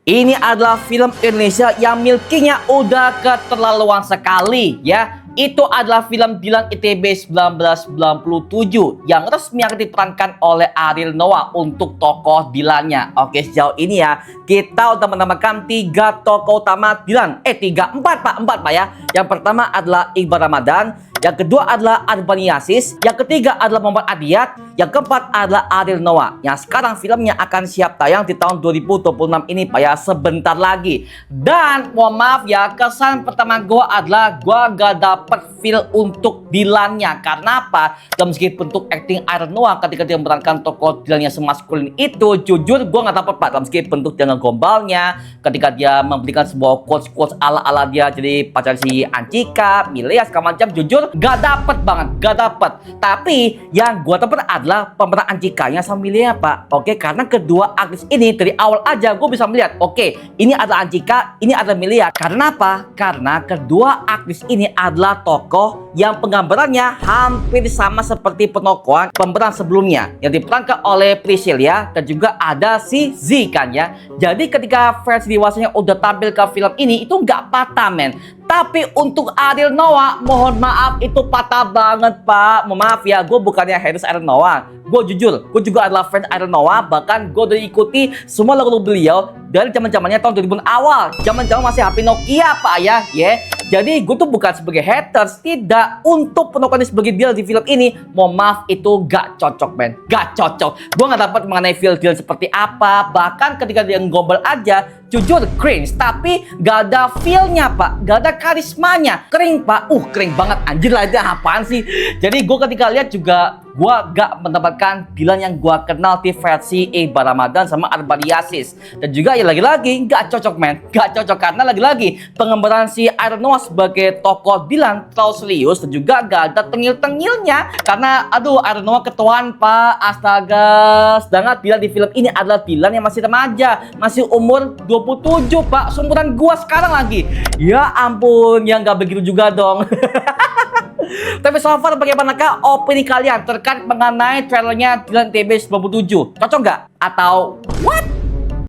Ini adalah film Indonesia yang milkinya udah keterlaluan sekali ya. Itu adalah film Dilan ITB 1997 yang resmi akan diperankan oleh Ariel Noah untuk tokoh Dilannya. Oke, sejauh ini ya kita udah menambahkan 3 tokoh utama Dilan. 4 pak ya. Yang pertama adalah Iqbal Ramadan, yang kedua adalah Arban Yasis, yang ketiga adalah Muhammad Adiyat, yang keempat adalah Ariel Noah. Yang sekarang filmnya akan siap tayang di tahun 2026 ini pak ya, sebentar lagi. Dan mohon maaf ya, kesan pertama gue adalah gue gak dapet feel untuk Dilannya. Karena apa? Dalam segi bentuk acting Ariel Noah ketika dia memerankan tokoh Dilannya semaskulin itu, jujur gue gak dapet pak. Dalam segi bentuk dengan gombalnya, ketika dia memberikan sebuah quotes ala-ala dia jadi pacar si Ancika, Milea segala macam, jujur gak dapet banget, gak dapet. Tapi yang gue dapet adalah pemeran Ancikanya sama Milea pak. Oke, karena kedua aktris ini dari awal aja gue bisa melihat, oke, ini adalah Ancika, ini adalah Milea. Karena apa? Karena kedua aktris ini adalah tokoh yang penggambarannya hampir sama seperti penokohan pemeran sebelumnya yang diperankan oleh Priscilia, dan juga ada si Z kan ya. Jadi ketika versi dewasanya udah tampil ke film ini itu nggak patah men. Tapi untuk Ariel Noah, mohon maaf itu patah banget pak. Mohon maaf ya, gue bukannya haters Ariel Noah. Gue jujur, gue juga adalah fans Ariel Noah. Bahkan gue udah ikuti semua lagu beliau dari zaman-zamannya tahun 2000 awal. Zaman-zaman masih HP Nokia pak ya. Jadi gue tuh bukan sebagai haters, tidak. Untuk penokohan sebagai Dilan di film ini, mohon maaf itu gak cocok men. Gak cocok. Gue gak dapat mengenai feel Dilan seperti apa. Bahkan ketika dia ngobrol aja, jujur cringe, tapi gak ada feel-nya pak, gak ada karismanya, kering pak, kering banget anjir lah, itu apaan sih. Jadi gue ketika lihat juga gue gak mendapatkan Dilan yang gue kenal di versi Iqbal Ramadan sama Arban Yasis. Dan juga ya lagi-lagi gak cocok men, gak cocok karena lagi-lagi pengembaraan si Ariel Noah sebagai tokoh Dilan terlalu serius dan juga gak ada tengil-tengilnya. Karena aduh, Ariel Noah ketuaan pak, astaga. Sedangkan Dilan di film ini adalah Dilan yang masih remaja, masih umur 27 pak, seumuran gua sekarang lagi. Ya ampun, ya nggak begitu juga dong. Tapi so far bagaimanakah opini kalian terkait mengenai trailernya Dilan ITB 97? Cocok nggak? Atau what?